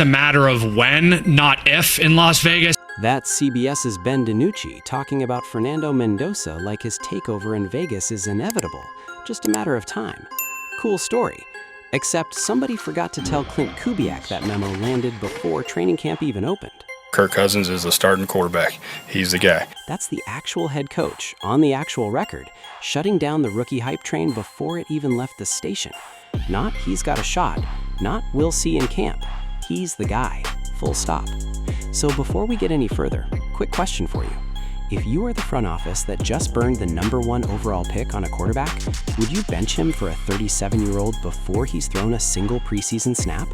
just a matter of when, not if, in Las Vegas. That's CBS's Ben DiNucci talking about Fernando Mendoza like his takeover in Vegas is inevitable, just a matter of time. Cool story. Except somebody forgot to tell Clint Kubiak that memo landed before training camp even opened. Kirk Cousins is the starting quarterback. He's the guy. That's the actual head coach, on the actual record, shutting down the rookie hype train before it even left the station. Not he's got a shot, not we'll see in camp. He's the guy, full stop. So before we get any further, quick question for you. If you are the front office that just burned the #1 overall pick on a quarterback, would you bench him for a 37-year-old before he's thrown a single preseason snap?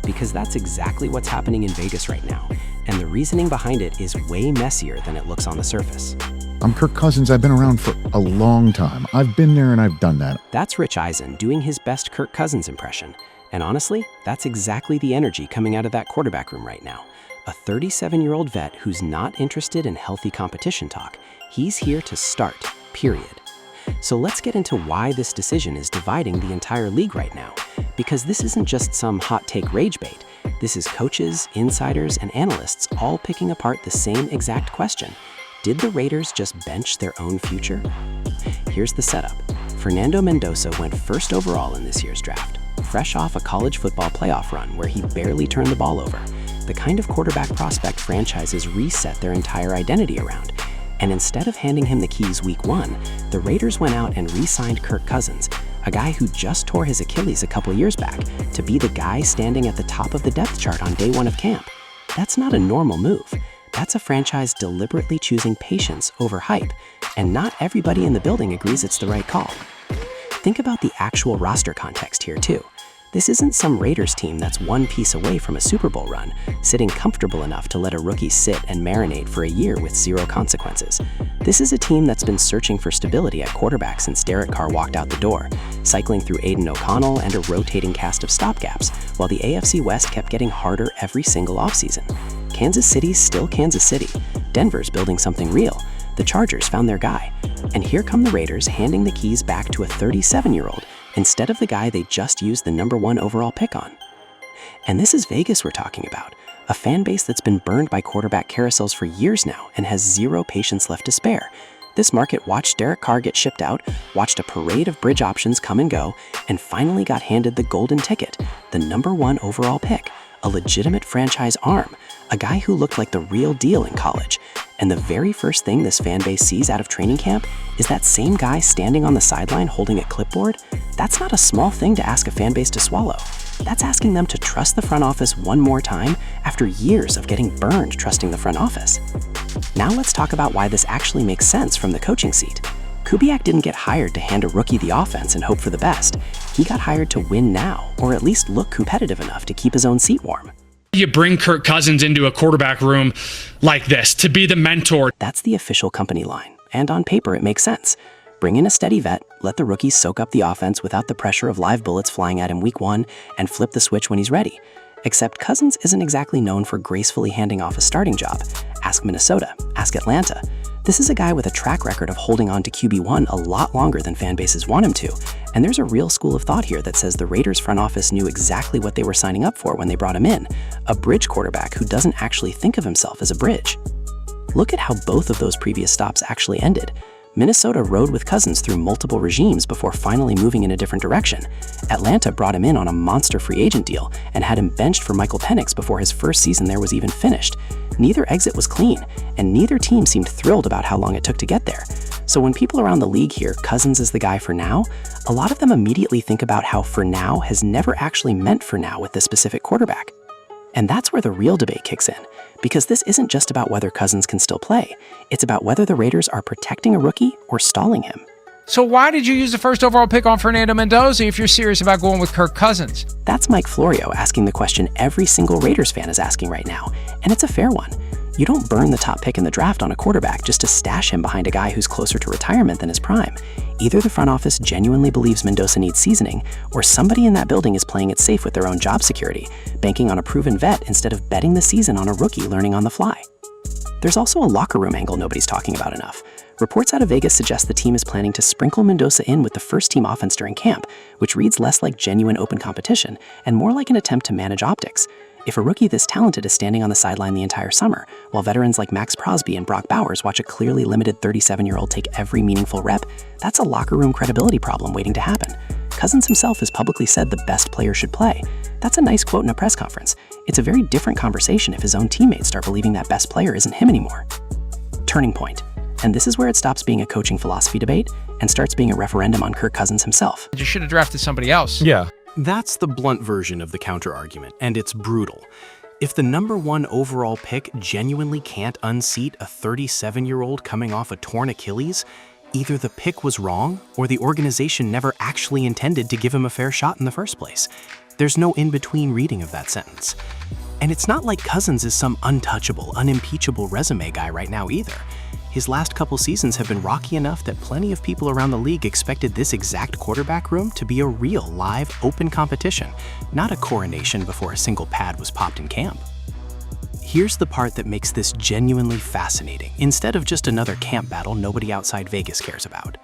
Because that's exactly what's happening in Vegas right now, and the reasoning behind it is way messier than it looks on the surface. I'm Kirk Cousins. I've been around for a long time. I've been there and I've done that. That's Rich Eisen doing his best Kirk Cousins impression. And honestly, that's exactly the energy coming out of that quarterback room right now. A 37-year-old vet who's not interested in healthy competition talk. He's here to start, period. So let's get into why this decision is dividing the entire league right now. Because this isn't just some hot take rage bait. This is coaches, insiders, and analysts all picking apart the same exact question. Did the Raiders just bench their own future? Here's the setup. Fernando Mendoza went first overall in this year's draft, fresh off a college football playoff run where he barely turned the ball over. The kind of quarterback prospect franchises reset their entire identity around. And instead of handing him the keys week 1, the Raiders went out and re-signed Kirk Cousins, a guy who just tore his Achilles a couple years back, to be the guy standing at the top of the depth chart on day 1 of camp. That's not a normal move. That's a franchise deliberately choosing patience over hype, and not everybody in the building agrees it's the right call. Think about the actual roster context here too. This isn't some Raiders team that's one piece away from a Super Bowl run, sitting comfortable enough to let a rookie sit and marinate for a year with zero consequences. This is a team that's been searching for stability at quarterback since Derek Carr walked out the door, cycling through Aiden O'Connell and a rotating cast of stopgaps, while the AFC West kept getting harder every single offseason. Kansas City's still Kansas City. Denver's building something real. The Chargers found their guy. And here come the Raiders handing the keys back to a 37-year-old instead of the guy they just used the #1 overall pick on. And this is Vegas we're talking about, a fan base that's been burned by quarterback carousels for years now and has zero patience left to spare. This market watched Derek Carr get shipped out, watched a parade of bridge options come and go, and finally got handed the golden ticket, the #1 overall pick, a legitimate franchise arm, a guy who looked like the real deal in college. And the very first thing this fan base sees out of training camp is that same guy standing on the sideline holding a clipboard. That's not a small thing to ask a fan base to swallow. That's asking them to trust the front office one more time after years of getting burned trusting the front office. Now let's talk about why this actually makes sense from the coaching seat. Kubiak didn't get hired to hand a rookie the offense and hope for the best. He got hired to win now, or at least look competitive enough to keep his own seat warm. You bring Kirk Cousins into a quarterback room like this to be the mentor. That's the official company line, and on paper it makes sense. Bring in a steady vet, let the rookie soak up the offense without the pressure of live bullets flying at him week 1, and flip the switch when he's ready. Except Cousins isn't exactly known for gracefully handing off a starting job. Ask Minnesota, ask Atlanta. This is a guy with a track record of holding on to QB1 a lot longer than fan bases want him to, and there's a real school of thought here that says the Raiders front office knew exactly what they were signing up for when they brought him in, a bridge quarterback who doesn't actually think of himself as a bridge. Look at how both of those previous stops actually ended. Minnesota rode with Cousins through multiple regimes before finally moving in a different direction. Atlanta brought him in on a monster free agent deal and had him benched for Michael Penix before his first season there was even finished. Neither exit was clean, and neither team seemed thrilled about how long it took to get there. So when people around the league hear Cousins is the guy for now, a lot of them immediately think about how for now has never actually meant for now with this specific quarterback. And that's where the real debate kicks in, because this isn't just about whether Cousins can still play. It's about whether the Raiders are protecting a rookie or stalling him. So why did you use the first overall pick on Fernando Mendoza if you're serious about going with Kirk Cousins? That's Mike Florio asking the question every single Raiders fan is asking right now, and it's a fair one. You don't burn the top pick in the draft on a quarterback just to stash him behind a guy who's closer to retirement than his prime. Either the front office genuinely believes Mendoza needs seasoning, or somebody in that building is playing it safe with their own job security, banking on a proven vet instead of betting the season on a rookie learning on the fly. There's also a locker room angle nobody's talking about enough. Reports out of Vegas suggest the team is planning to sprinkle Mendoza in with the first-team offense during camp, which reads less like genuine open competition and more like an attempt to manage optics. If a rookie this talented is standing on the sideline the entire summer, while veterans like Max Crosby and Brock Bowers watch a clearly limited 37-year-old take every meaningful rep, that's a locker room credibility problem waiting to happen. Cousins himself has publicly said the best player should play. That's a nice quote in a press conference. It's a very different conversation if his own teammates start believing that best player isn't him anymore. Turning point. And this is where it stops being a coaching philosophy debate and starts being a referendum on Kirk Cousins himself. You should have drafted somebody else. Yeah. That's the blunt version of the counter-argument, and it's brutal. If the #1 overall pick genuinely can't unseat a 37-year-old coming off a torn Achilles, either the pick was wrong or the organization never actually intended to give him a fair shot in the first place. There's no in-between reading of that sentence. And it's not like Cousins is some untouchable, unimpeachable resume guy right now either. His last couple seasons have been rocky enough that plenty of people around the league expected this exact quarterback room to be a real, live, open competition, not a coronation before a single pad was popped in camp. Here's the part that makes this genuinely fascinating, instead of just another camp battle nobody outside Vegas cares about.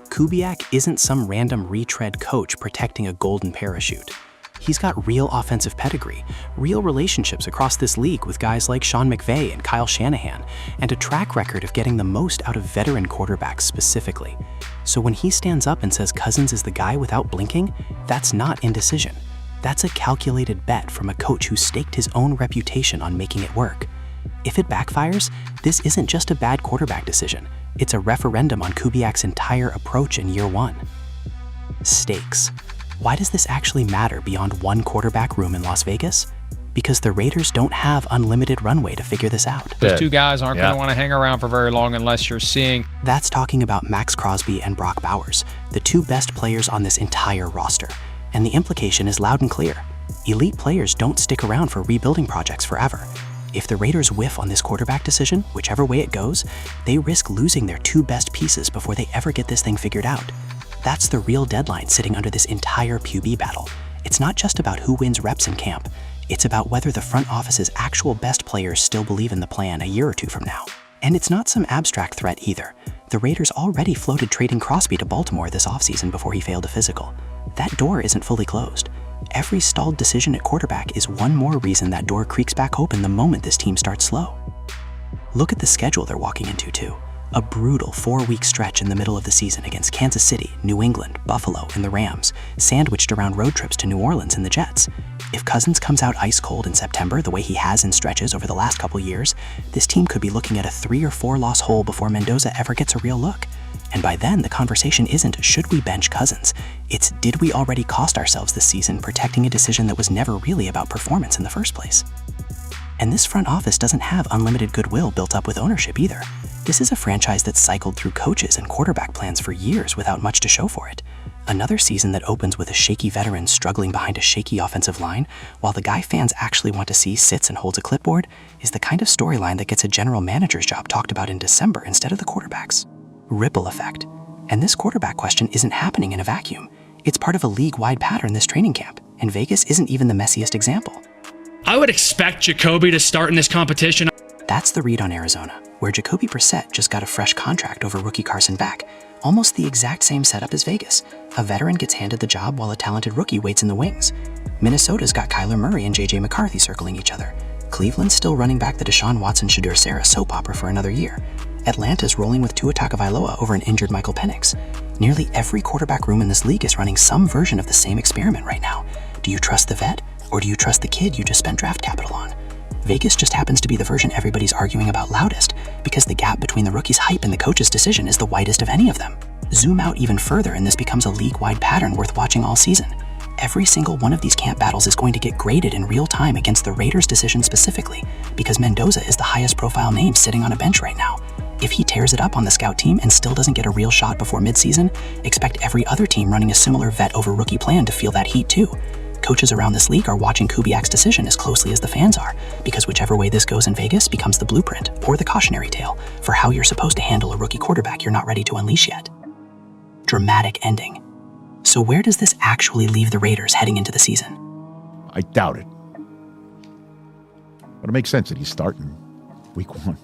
Kubiak isn't some random retread coach protecting a golden parachute. He's got real offensive pedigree, real relationships across this league with guys like Sean McVay and Kyle Shanahan, and a track record of getting the most out of veteran quarterbacks specifically. So when he stands up and says Cousins is the guy without blinking, that's not indecision. That's a calculated bet from a coach who staked his own reputation on making it work. If it backfires, this isn't just a bad quarterback decision. It's a referendum on Kubiak's entire approach in year one. Stakes. Why does this actually matter beyond one quarterback room in Las Vegas? Because the Raiders don't have unlimited runway to figure this out. Those two guys aren't going to want to hang around for very long unless you're seeing. That's talking about Max Crosby and Brock Bowers, the two best players on this entire roster. And the implication is loud and clear. Elite players don't stick around for rebuilding projects forever. If the Raiders whiff on this quarterback decision, whichever way it goes, they risk losing their two best pieces before they ever get this thing figured out. That's the real deadline sitting under this entire QB battle. It's not just about who wins reps in camp. It's about whether the front office's actual best players still believe in the plan a year or two from now. And it's not some abstract threat either. The Raiders already floated trading Crosby to Baltimore this offseason before he failed a physical. That door isn't fully closed. Every stalled decision at quarterback is one more reason that door creaks back open the moment this team starts slow. Look at the schedule they're walking into too. A brutal 4-week stretch in the middle of the season against Kansas City, New England, Buffalo, and the Rams, sandwiched around road trips to New Orleans and the Jets. If Cousins comes out ice cold in September the way he has in stretches over the last couple years, this team could be looking at a 3 or 4 loss hole before Mendoza ever gets a real look. And by then, the conversation isn't should we bench Cousins, it's did we already cost ourselves this season protecting a decision that was never really about performance in the first place. And this front office doesn't have unlimited goodwill built up with ownership either. This is a franchise that's cycled through coaches and quarterback plans for years without much to show for it. Another season that opens with a shaky veteran struggling behind a shaky offensive line, while the guy fans actually want to see sits and holds a clipboard, is the kind of storyline that gets a general manager's job talked about in December instead of the quarterback's. Ripple effect. And this quarterback question isn't happening in a vacuum. It's part of a league-wide pattern this training camp, and Vegas isn't even the messiest example. I would expect Jacoby to start in this competition. That's the read on Arizona, where Jacoby Brissett just got a fresh contract over rookie Carson Beck. Almost the exact same setup as Vegas. A veteran gets handed the job while a talented rookie waits in the wings. Minnesota's got Kyler Murray and J.J. McCarthy circling each other. Cleveland's still running back the Deshaun Watson-Shadur Sarah soap opera for another year. Atlanta's rolling with Tua Tagovailoa over an injured Michael Penix. Nearly every quarterback room in this league is running some version of the same experiment right now. Do you trust the vet, or do you trust the kid you just spent draft capital on? Vegas just happens to be the version everybody's arguing about loudest, because the gap between the rookie's hype and the coach's decision is the widest of any of them. Zoom out even further and this becomes a league-wide pattern worth watching all season. Every single one of these camp battles is going to get graded in real time against the Raiders' decision specifically, because Mendoza is the highest profile name sitting on a bench right now. If he tears it up on the scout team and still doesn't get a real shot before midseason, expect every other team running a similar vet over rookie plan to feel that heat too. Coaches around this league are watching Kubiak's decision as closely as the fans are, because whichever way this goes in Vegas becomes the blueprint, or the cautionary tale, for how you're supposed to handle a rookie quarterback you're not ready to unleash yet. Dramatic ending. So where does this actually leave the Raiders heading into the season? I doubt it. But it makes sense that he's starting week 1.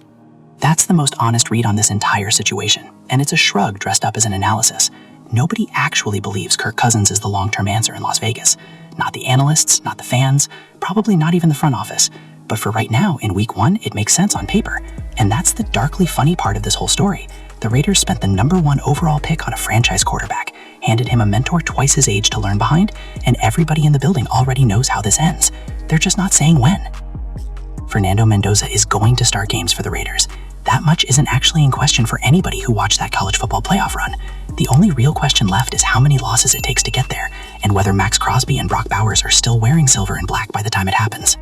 That's the most honest read on this entire situation, and it's a shrug dressed up as an analysis. Nobody actually believes Kirk Cousins is the long-term answer in Las Vegas. Not the analysts, not the fans, probably not even the front office. But for right now, in week 1, it makes sense on paper. And that's the darkly funny part of this whole story. The Raiders spent the #1 overall pick on a franchise quarterback, handed him a mentor twice his age to learn behind, and everybody in the building already knows how this ends. They're just not saying when. Fernando Mendoza is going to start games for the Raiders. That much isn't actually in question for anybody who watched that college football playoff run. The only real question left is how many losses it takes to get there, and whether Max Crosby and Brock Bowers are still wearing silver and black by the time it happens.